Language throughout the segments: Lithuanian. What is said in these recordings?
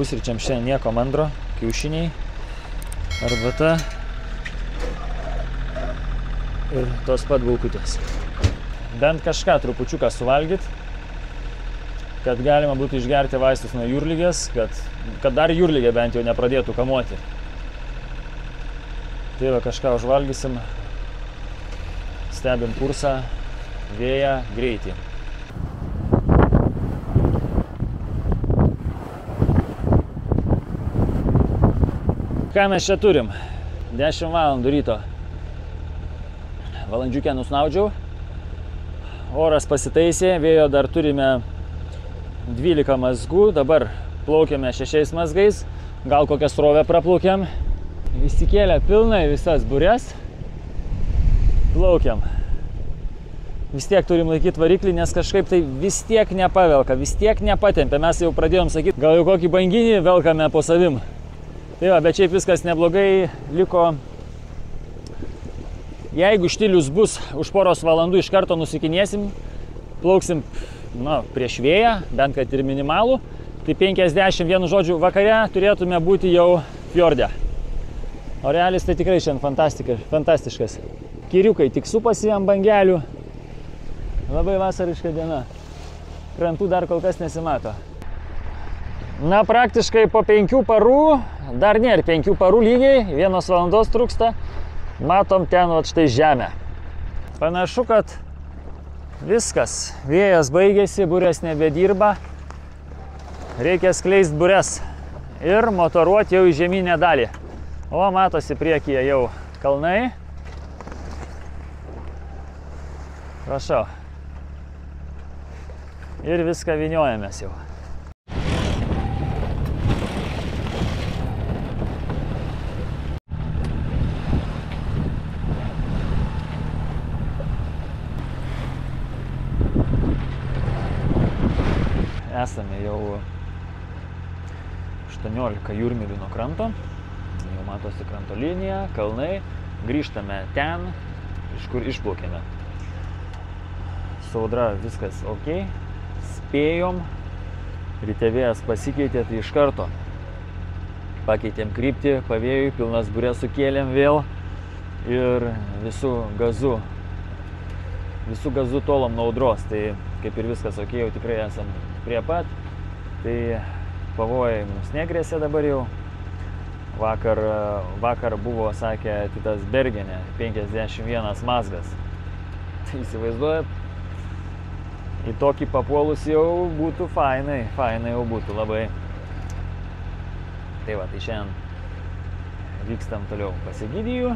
pusryčiam šiandien nieko mandro, kiaušiniai, arbata ir tos pat bulkutės. Bent kažką trupučiuką suvalgyt, kad galima būtų išgerti vaistus nuo jūrligės, kad dar jūrligė bent jau nepradėtų kamuoti. Tai va, kažką užvalgysim, stebim kursą, vėją, greitį. Ką mes čia turim? 10 valandų ryto. Valandžiukę nusnaudžiau. Oras pasitaisė, vėjo dar turime 12 mazgų. Dabar plaukiame 6 mazgais. Gal kokią srovę praplaukiam. Įsikėlę pilnai visas bures. Plaukiam. Vis tiek turim laikyti variklį, nes kažkaip tai vis tiek nepavelka, vis tiek nepatempia. Mes jau pradėjom sakyti, gal jau kokį banginį velkame po savim. Tai va, bet šiaip viskas neblogai liko. Jeigu štilius bus už poros valandų iš karto nusikinėsim, plauksim prieš vėją, bent kad ir minimalų, tai 50, vienu žodžiu, vakare turėtume būti jau fjorde. Orealis tai tikrai šiandien fantastiškas. Kiriukai tik supasi ant bangelių. Labai vasariška diena. Krantų dar kol kas nesimato. Na, praktiškai po 5 parų, dar nėra 5 parų lygiai, 1 valandos trūksta, matom ten vat štai žemę. Panašu, kad viskas, vėjas baigėsi, burės nebedirba, reikia skleisti burės ir motoruoti jau į žemynę dalį. O, matosi priekyje jau kalnai. Prašau. Ir viską vyniojamės jau. Esame jau 18 jūrmylių nuo kranto. Jau matosi kranto linija, kalnai. Grįžtame ten, iš kur išplaukėme. Su audra viskas ok. Spėjom. Ryte vėjas pasikeitė, tai iš karto pakeitėm kryptį, pavėjui, pilnas burės sukėlėm vėl. Ir visų gazų tolom nuo audros. Tai kaip ir viskas ok, jau tikrai esam prie pat. Tai pavojai mums negrėsė dabar jau. Vakar buvo, sakė, Titas Bergenė, 51 mazgas. Tai įsivaizduojat, į tokį papuolus jau būtų fainai jau būtų labai. Tai va, tai šiandien vykstam toliau Pasigidijų.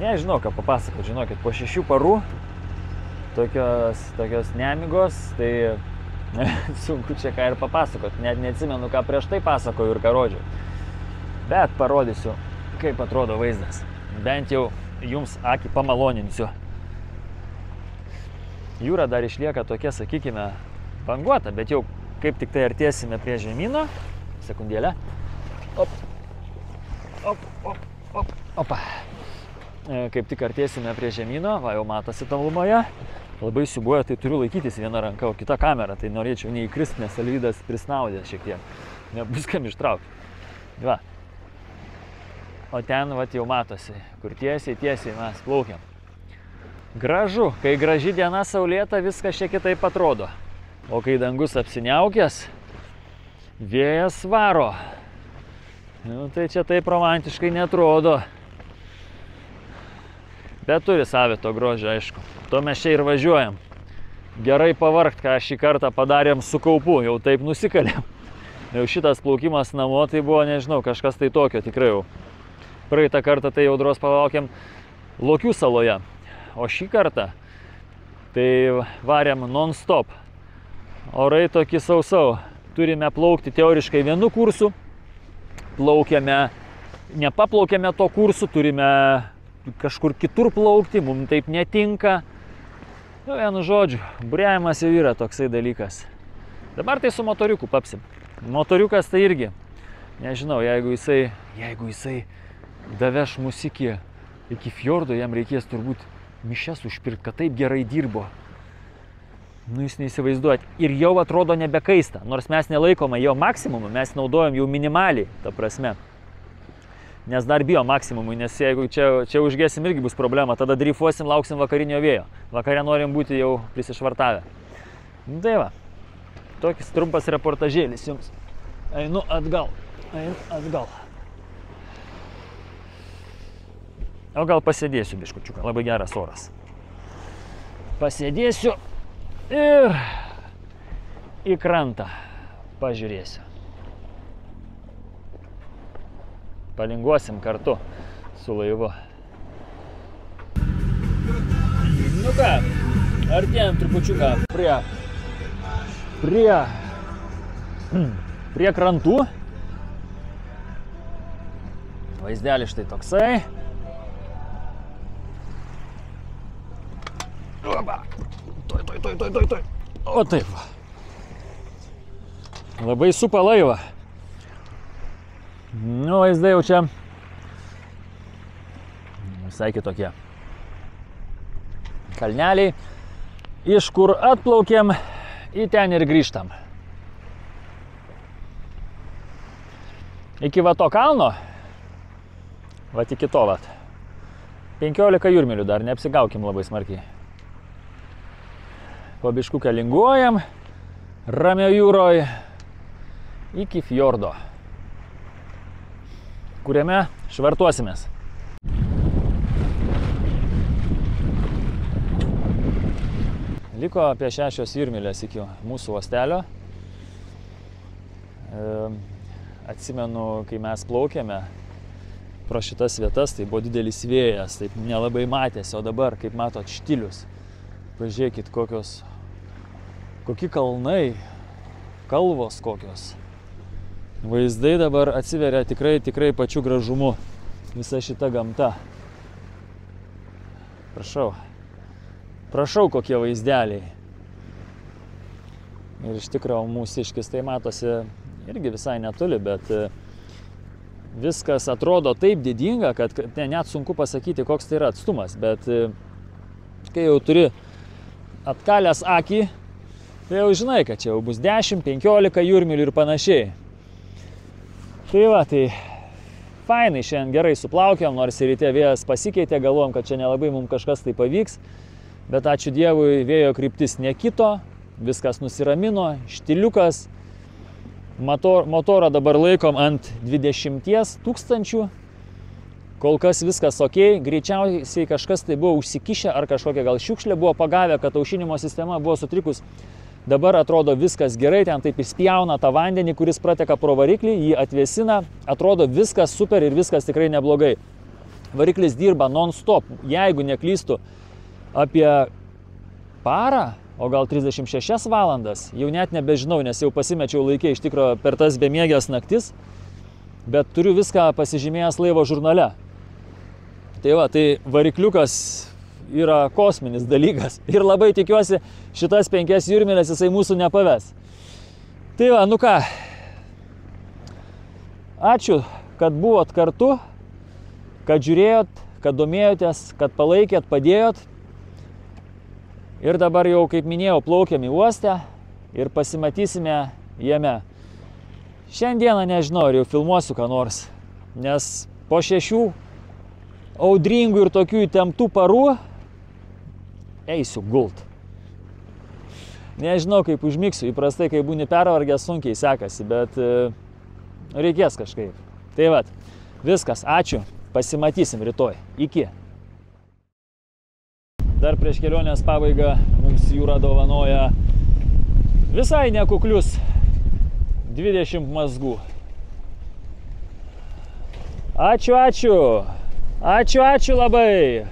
Nežinau, ką papasakot, žinokit, po 6 parų tokios nemigos, tai sunku čia ką ir papasakot. Net neatsimenu, ką prieš tai pasakoju ir ką rodžiau. Bet parodysiu, kaip atrodo vaizdas. Bent jau jums akį pamaloninsiu. Jūra dar išlieka tokia, sakykime, banguota, bet jau kaip tik tai artėsime prie žemyno. Sekundėlę. Opa. Kaip tik artėsime prie žemyno, va jau matosi tolumoje. Labai siubuoja, tai turiu laikytis viena ranka, o kita kamera, tai norėčiau neįkrist, nes Alvydas prisnaudė šiek tiek. Nebus kam ištraukti. Va. O ten vat jau matosi, kur tiesiai mes plaukiam. Gražu, kai graži diena saulėta, viskas šiek kitaip atrodo. O kai dangus apsiniaukęs, vėjas varo. Nu, tai čia taip romantiškai netrodo. Bet turi savito grožio, aišku. To mes čia ir važiuojam. Gerai pavargt, ką šį kartą padarėm su kaupu, jau taip nusikalėm. Jau šitas plaukimas namo, tai buvo, nežinau, kažkas tai tokio tikrai jau. Praeitą kartą tai audros palaukėm Lokių saloje. O šį kartą tai varėm non-stop. Orai tokį sausau. Turime plaukti teoriškai vienu kursu. Nepaplaukėme to kursu, turime kažkur kitur plaukti, mums taip netinka. Nu, vienu žodžiu, buriavimas jau yra toksai dalykas. Dabar tai su motoriuku papsim. Motoriukas tai irgi, nežinau, jeigu jisai daveš mus iki fjordo, jam reikės turbūt mišes užpirkti, kad taip gerai dirbo. Nu, jūs neįsivaizduojat. Ir jau atrodo nebekaista. Nors mes nelaikome jo maksimumą, mes naudojam jau minimaliai, ta prasme. Nes dar bijo maksimumui, nes jeigu čia užgesim irgi bus problema, tada dreifuosim, lauksim vakarinio vėjo. Vakare norim būti jau prisišvartavę. Nu, tai va, tokis trumpas reportažėlis jums. Einu atgal. O gal pasėdėsiu biškučiuką, labai geras oras. Pasėdėsiu ir į krantą pažiūrėsiu. Palinguosim kartu su laivu. Nu ką, artėjom trupučiuką prie krantų. Vaizdelis štai toksai. Tuoj. O taip va. Labai supa laivą. Nu, vaizdai jau čia visai kitokie. Kalneliai, iš kur atplaukėm, į ten ir grįžtam. Iki va to kalno, va iki to va, 15 jūrmilių dar, neapsigaukim labai smarkiai. Po biškukę linguojam, Ramiojo jūroje, iki fjordo, kuriame švartuosimės. Liko apie 6 jūrmilės iki mūsų uostelio. Atsimenu, kai mes plaukėme pro šitas vietas, tai buvo didelis vėjas, taip nelabai matėsi, o dabar, kaip matot, štilius. Pažiūrėkit, kokie kalnai, kalvos kokios. Vaizdai dabar atsiveria tikrai pačiu gražumu visa šita gamta. Prašau kokie vaizdeliai. Ir iš tikrųjų mūsiškis tai matosi irgi visai netoli, bet viskas atrodo taip didinga, kad net sunku pasakyti, koks tai yra atstumas. Bet kai jau turi atkalęs akį, tai jau žinai, kad čia jau bus 10-15 jūrmilių ir panašiai. Tai va, tai fainai, šiandien gerai suplaukėm, nors ir ryte vėjas pasikeitė, galvojom, kad čia nelabai mums kažkas tai pavyks, bet ačiū Dievui, vėjo kryptis nekito, viskas nusiramino, štiliukas, motorą dabar laikom ant 20 000, kol kas viskas ok, greičiausiai kažkas tai buvo užsikišę ar kažkokia gal šiukšlė buvo pagavę, kad aušinimo sistema buvo sutrikus. Dabar atrodo viskas gerai, ten taip įspjauna tą vandenį, kuris prateka pro variklį, jį atvėsina, atrodo viskas super ir viskas tikrai neblogai. Variklis dirba non-stop, jeigu neklystu apie parą, o gal 36 valandas, jau net nebežinau, nes jau pasimečiau laikė iš tikro per tas bemiegės naktis, bet turiu viską pasižymėjęs laivo žurnale. Tai va, tai varikliukas yra kosminis dalykas ir labai tikiuosi šitas 5 jūrmilės jisai mūsų nepaves. Tai va, nu ką, ačiū, kad buvot kartu, kad žiūrėjot, kad domėjotės, kad palaikėt, padėjot. Ir dabar jau, kaip minėjau, plaukiam į uostę ir pasimatysime jame. Šiandieną nežinau, ar jau filmuosiu ką nors, nes po 6 audringų ir tokių įtemptų parų eisiu gult. Nežinau, kaip užmigsiu, įprastai, kai būni pervargęs, sunkiai sekasi, bet reikės kažkaip. Tai vat, viskas, ačiū, pasimatysim rytoj. Iki. Dar prieš kelionės pabaigą mums jūra dovanoja visai nekuklius 20 mazgų. Ačiū labai.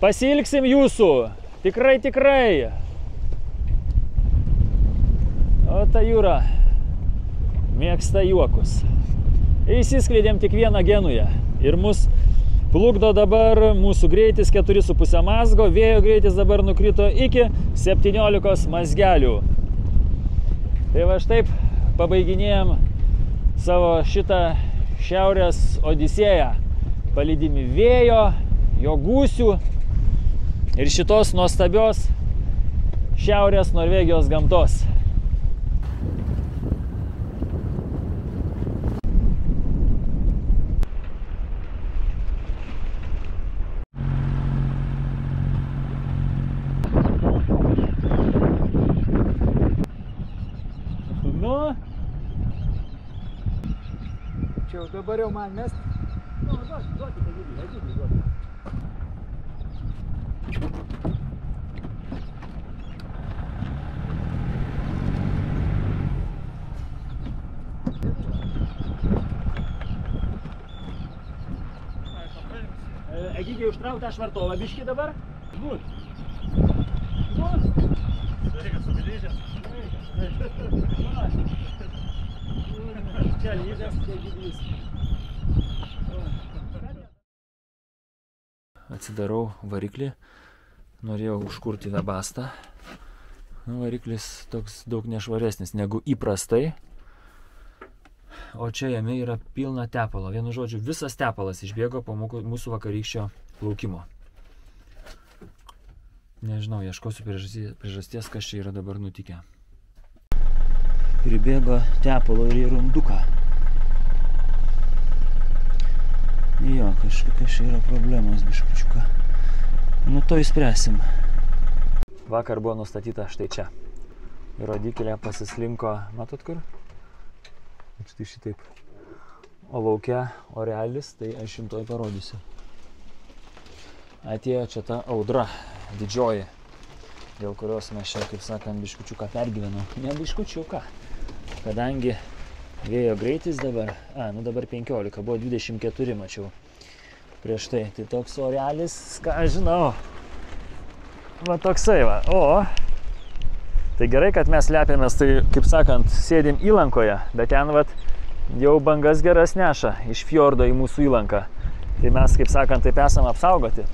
Pasiilgsim jūsų. Tikrai. O ta jūra mėgsta juokus. Įsiskleidėm tik vieną Genują. Ir mus plukdo dabar mūsų greitis 4,5 mazgo. Vėjo greitis dabar nukrito iki 17 mazgelių. Tai va štaip pabaiginėjom savo šitą šiaurės odisėją. Palydimi vėjo, jo gūsių ir šitos nuostabios šiaurės Norvegijos gamtos. Nu. Čia jau dabar jau man mest. Nu, duokite, duokite. Egidijai užtrauk tą švartovą biškį dabar. Būt. Reikia sugrįžęs. Čia lyžęs, čia Egidijus. Atsidarau variklį. Norėjau užkurti Webasto. Variklis toks daug nešvaresnis negu įprastai. O čia jame yra pilna tepalo. Vienu žodžiu, visas tepalas išbėgo po mūsų vakarykščio plaukimo. Nežinau, ieškosiu priežasties, kas čia yra dabar nutikę. Pribėgo tepalo ir į runduką. Jo, kažkokia čia yra problemos biškučiuka. Nu to įspręsim. Vakar buvo nustatyta štai čia. Ir rodiklė pasislinko, matot kur? Štai šitaip. O laukia orealis, tai aš jums toj parodysiu. Atėjo čia ta audra didžioji, dėl kurios mes čia, kaip sakant, biškučiuką pergyvenom. Ne biškučiuką, kadangi vėjo greitis dabar, dabar 15, buvo 24 mačiau prieš tai. Tai toks orealis, ką aš žinau, va toksai va, Tai gerai, kad mes lepiamės, tai, kaip sakant, sėdim įlankoje, bet ten vat, jau bangas geras neša iš fjordo į mūsų įlanką. Tai mes, kaip sakant, taip esam apsaugoti.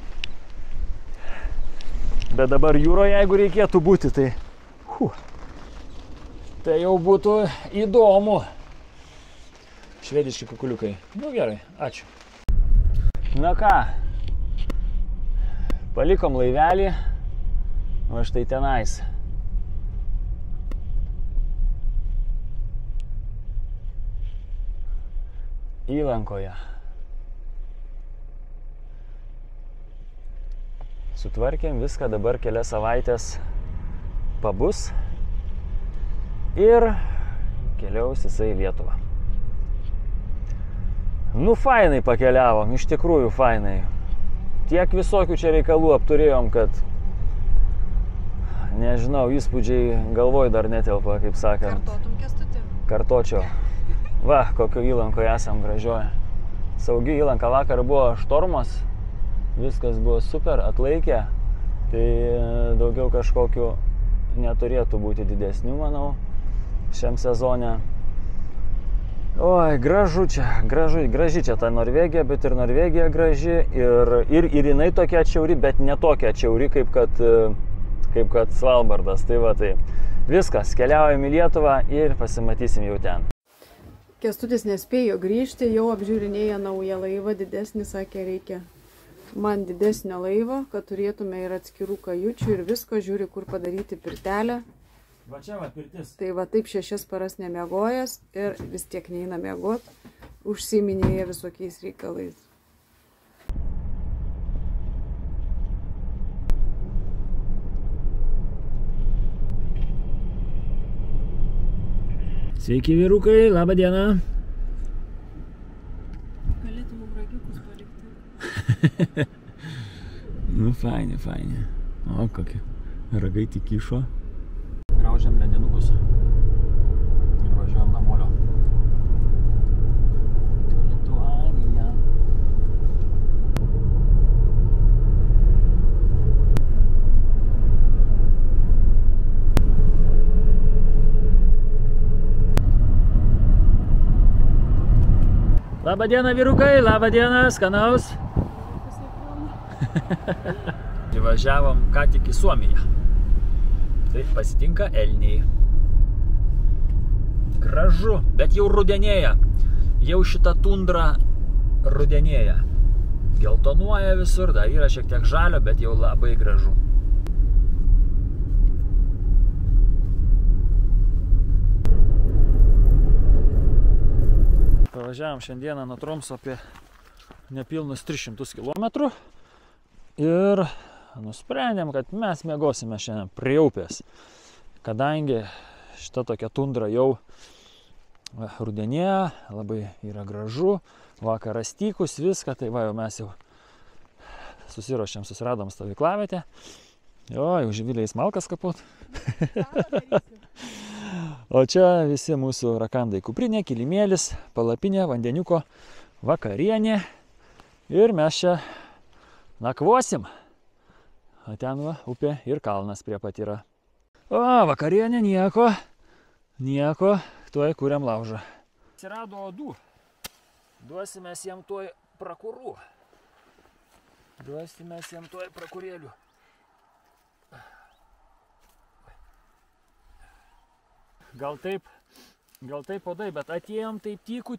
Bet dabar jūroje, jeigu reikėtų būti, tai jau būtų įdomu. Švediški kukuliukai. Nu gerai, ačiū. Na ką, palikom laivelį, o štai tenais. Įlankoje. Sutvarkėm viską, dabar kelias savaitės pabus ir keliaus jisai į Lietuvą. Nu, fainai pakeliavom, iš tikrųjų fainai. Tiek visokių čia reikalų apturėjom, kad nežinau, įspūdžiai galvoj dar netelpa, kaip sakant. Kartotum, Kęstuti? Kartočiau. Va, kokio įlankoje esam gražioje. Saugi įlanka, vakar buvo štormas, viskas buvo super, atlaikė, tai daugiau kažkokių neturėtų būti didesnių, manau, šiam sezone. Oi, gražu čia, graži čia ta Norvegija, bet ir Norvegija graži, ir jinai tokia atšiauri, bet ne tokia atšiauri, kaip kad Svalbardas. Tai va, tai viskas, keliaujam į Lietuvą ir pasimatysim jau ten. Kęstutis nespėjo grįžti, jau apžiūrinėja naują laivą, didesnį, sakė, reikia man didesnio laivo, kad turėtume ir atskirų kajučių ir visko, žiūri, kur padaryti pirtelę. Va čia va pirtis. Tai va taip 6 paras nemiegojęs ir vis tiek neina miegot, užsiiminėja visokiais reikalais. Sveiki, vyrukai, labą dieną. Galėtum ragiukus palikti. Nu, faini. O, kokie ragai tik kišo. Graužiam ledinukus. Ir važiuojam namolio. Lituanija. Labą dieną, vyrukai, labą dieną, skanaus. Įvažiavom ką tik į Suomiją. Tai pasitinka elniai. Gražu, bet jau rudenėja. Jau šita tundra rudenėja. Geltonuoja visur, dar yra šiek tiek žalio, bet jau labai gražu. Pravažiavom šiandieną nuo Tromso apie nepilnus 300 km ir nusprendėm, kad mes miegosime šiandien prie upės, kadangi šita tokia tundra jau rudenėje, labai yra gražu, vakaras tykus, viską, tai va, jau mes jau susiruošėm, susiradom stovyklavietę. Jo, jau živiliais malkas kapot. O čia visi mūsų rakandai: kuprinė, kilimėlis, palapinė, vandeniuko, vakarienė. Ir mes čia nakvosim. O ten va, upė ir kalnas prie pat yra. O, vakarienė nieko, tuoj kuriam laužą. Atsirado odų. Duosimės jam tuoj prakurų. Duosimės jam tuoj prakurėlių. Gal taip odai, bet atėjom taip tyku.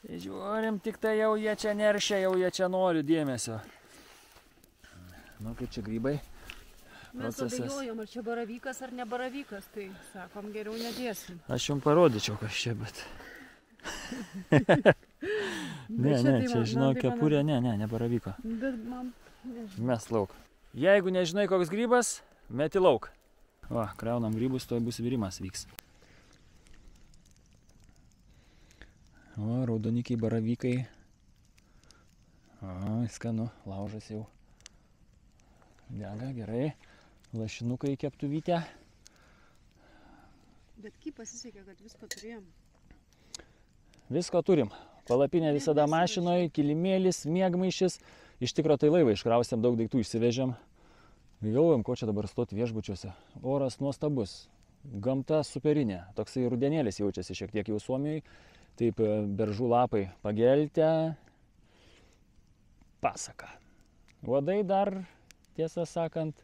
Žiūrim, tik tai jau jie čia neršia, jau jie čia nori dėmesio. Nu, kaip čia grybai. Mes abejojom, ar čia baravykas ar ne baravykas, tai sakom, geriau nedėsim. Aš jums parodyčiau, kas čia, bet... ne, čia žinau, kepurė, ne baravyko. Bet man nežinau. Mes lauk. Jeigu nežinai, koks grybas, meti lauk. Va, kraunam grybus, toj bus virimas vyks. O, raudonikiai, baravykai. O, skanu, laužas jau dega, gerai. Lašinukai keptuvytę. Bet kaip pasisekė, kad visko turėjom? Visko turim. Palapinė visada mašinoje, kilimėlis, miegmaišis. Iš tikro tai laivą iškraustėm, daug daiktų išsivežėm. Galvojom, ko čia dabar stoti viešbučiuose. Oras nuostabus. Gamta superinė. Toksai rudenėlis jaučiasi šiek tiek jau Suomijoje. Taip, beržų lapai pageltę. Pasaka. Uodai dar, tiesą sakant,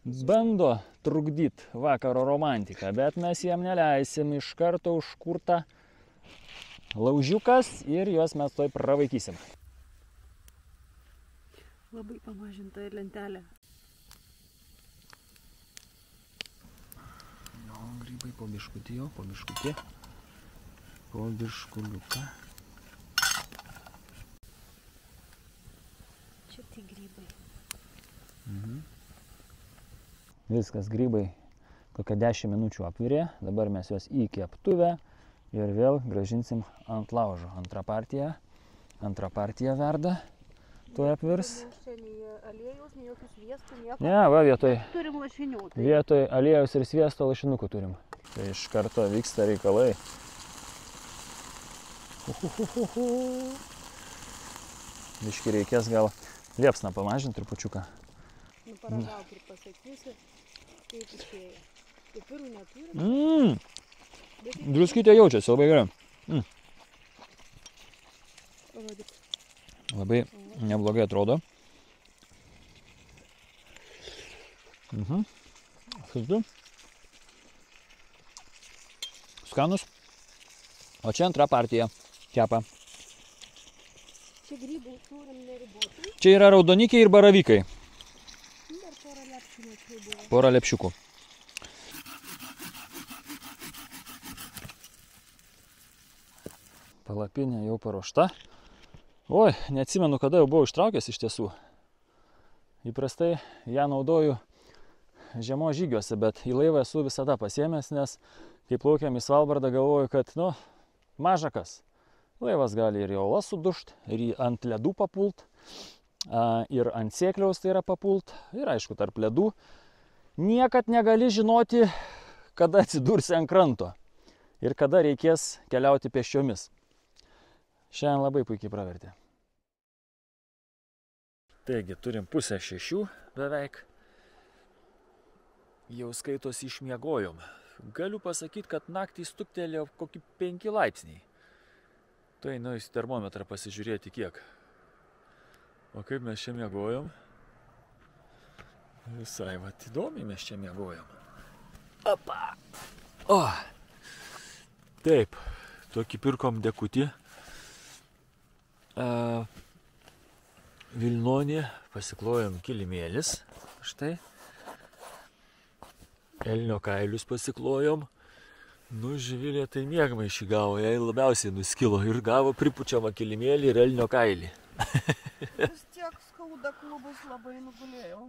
bando trukdyti vakaro romantiką, bet mes jiem neleisim, iš karto užkurta laužiukas ir juos mes toj pravaikysim. Labai pamažinta lentelė. Jo, grybai po biškutį jau, po biškutį. Po biškuliuką. Čia tai grybai. Viskas, grybai kokią 10 minučių apvirė, dabar mes juos į keptuvę ir vėl grąžinsim ant laužo. Antra partija verda, tuoj apvirs. Čia nei aliejus, nei jokių sviestų, nieko. Ne, va, vietoj Turim lašinių. Vietoj aliejus ir sviesto lašinukų turim. Tai iš karto vyksta reikalai. Biški reikės gal liepsną pamažinti trupučiuką. Nu, paragauk ir pasakysi, kaip išėjo. Pipirų neturim. Druskytė jaučiasi labai gerai. Parodyk. Labai neblogai atrodo. Skaldu. Skanus. O čia antra partija kepa. Čia grybų turim neribotai. Čia yra raudonikiai ir baravykai. Dar porą lepšių čia buvo. Porą lepšiukų. Palapinė jau paruošta. Oi, neatsimenu, kada jau buvau ištraukęs iš tiesų. Įprastai ją naudoju žiemos žygiuose, bet į laivą esu visada pasiėmęs, nes kai plaukiam į Svalbardą galvoju, kad, maža kas. Laivas gali ir į uolas sudušt, ir ant ledų papult, ir ant sėkliaus tai yra papult, ir aišku, tarp ledų. Niekad negali žinoti, kada atsidursi ant kranto ir kada reikės keliauti pėsčiomis. Šiandien labai puikiai pravertė. Taigi, turim 5:30 beveik. Jau skaitosi išmiegojom. Galiu pasakyti, kad naktį stuktelėjo kokį 5 laipsniai. Tai einu į termometrą pasižiūrėti kiek. O kaip mes čia miegojom? Visai, įdomiai mes čia miegojom. Opa! O! Taip, tokį pirkom dekutį. Vilnonį pasiklojom kilimėlis. Štai. Elnio kailius pasiklojom. Nu, Živilė tai mėgmaišį gavo, jai labiausiai nuskilo ir gavo pripučiamą kilimėlį ir elnio kailį. Vis tiek skauda klubus, labai nugulėjau.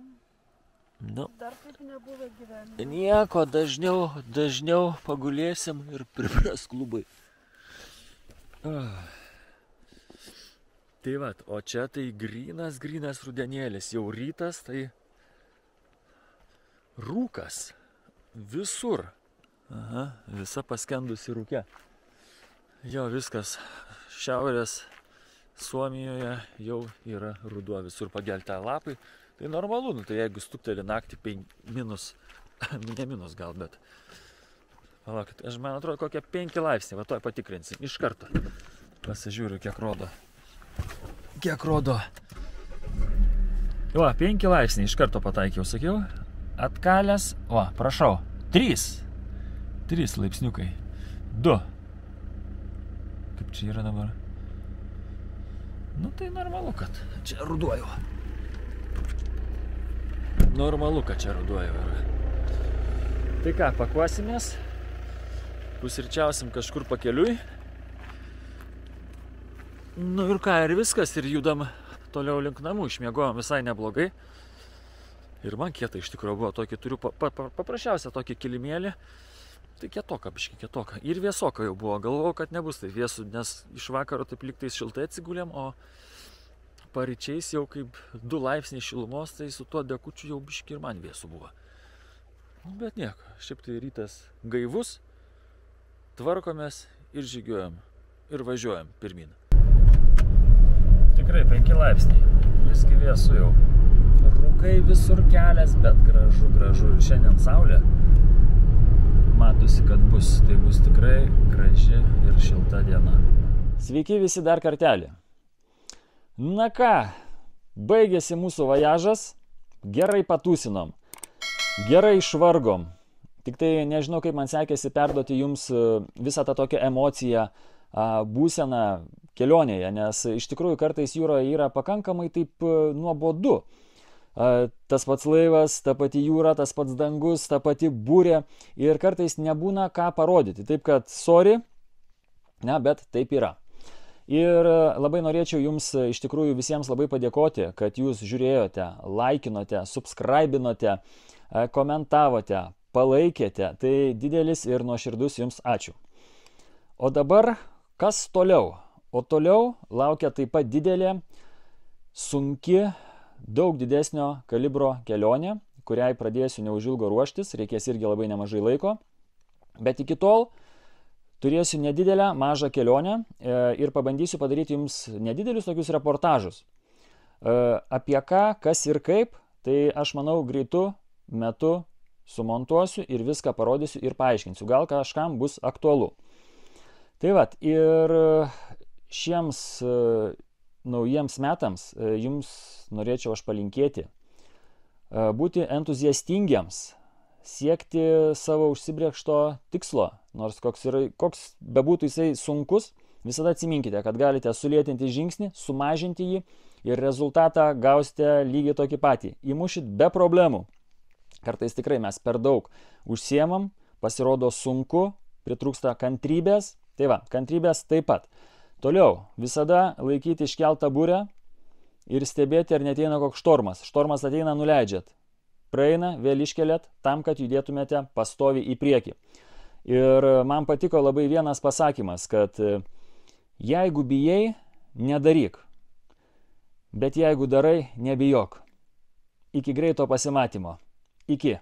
Nu, Dar taip nebuvo gyvenime. nieko, dažniau pagulėsim ir pripras klubai. Tai vat, o čia tai grynas rudenėlis, jau rytas, tai rūkas visur. Aha, visa paskendusi rūke. Jo, viskas. Šiaurės Suomijoje jau yra ruduo, visur pageltę lapai. Tai normalu, nu, tai jeigu stukteli naktį ne minus gal, bet palaukit, aš man atrodo kokie 5 laipsniai, va toj patikrinsim iš karto. Pasižiūriu, kiek rodo. Va, 5 laipsniai iš karto pataikiau, sakiau. Atkalęs, o, prašau, 3 laipsniukai, 2. Kaip čia yra dabar? Nu tai normalu, kad čia ruduoju. Tai ką, pakuosimės, pusryčiausim kažkur pakeliui. Nu ir ką, ir viskas, ir judam toliau link namų, išmiegojom visai neblogai. Ir man kieta iš tikrųjų buvo, tokį turiu paprasčiausią tokį kilimėlį. Tai kietoka, biški kietoka. Ir vėsoka jau buvo, galvojau, kad nebus tai vėsų, nes iš vakaro taip liktais šiltai atsigulėm, o paryčiais jau kaip 2 laipsniai šilumos, tai su tuo dekučiu jau biški ir man vėsų buvo. Bet nieko, šiaip tai rytas gaivus, tvarkomės ir žygiuojam, ir važiuojam pirmin. Tikrai 5 laipsniai, visgi vėsų jau. Rūkai visur kelias, bet gražu. Ir šiandien saulė. Matosi, kad tai bus tikrai graži ir šilta diena. Sveiki visi dar kartelį. Na ką, baigėsi mūsų vajažas, gerai patūsinom, gerai išvargom. Tik tai nežinau, kaip man sekėsi perduoti jums visą tą tokią emociją, būseną kelionėje, nes iš tikrųjų kartais jūroje yra pakankamai taip nuobodu. Tas pats laivas, ta pati jūra, tas pats dangus, ta pati burė ir kartais nebūna ką parodyti. Taip kad, sorry, ne, bet taip yra. Ir labai norėčiau jums iš tikrųjų visiems labai padėkoti, kad jūs žiūrėjote, laikinote, subscribinote, komentavote, palaikėte. Tai didelis ir nuoširdus jums ačiū. O dabar kas toliau? O toliau laukia taip pat didelė, sunki, daug didesnio kalibro kelionė, kuriai pradėsiu neužilgo ruoštis, reikės irgi labai nemažai laiko. Bet iki tol turėsiu nedidelę, mažą kelionę ir pabandysiu padaryti jums nedidelius tokius reportažus. Apie ką, kas ir kaip, tai aš manau greitu metu sumontuosiu ir viską parodysiu ir paaiškinsiu. Gal kažkam bus aktualu. Tai vat, ir šiems naujiems metams jums norėčiau aš palinkėti būti entuziastingiems, siekti savo užsibrėžto tikslo, nors koks bebūtų jisai sunkus, visada atsiminkite, kad galite sulėtinti žingsnį, sumažinti jį ir rezultatą gausite lygiai tokį patį. Įmušit be problemų. Kartais tikrai mes per daug užsiemam, pasirodo sunku, pritrūksta kantrybės, tai va, kantrybės taip pat. Toliau, visada laikyti iškeltą burę ir stebėti, ar neteina koks štormas. Štormas ateina, nuleidžiat. Praeina, vėl iškeliat, tam, kad judėtumėte pastoviai į priekį. Ir man patiko labai vienas pasakymas, kad jeigu bijai, nedaryk. Bet jeigu darai, nebijok. Iki greito pasimatymo. Iki.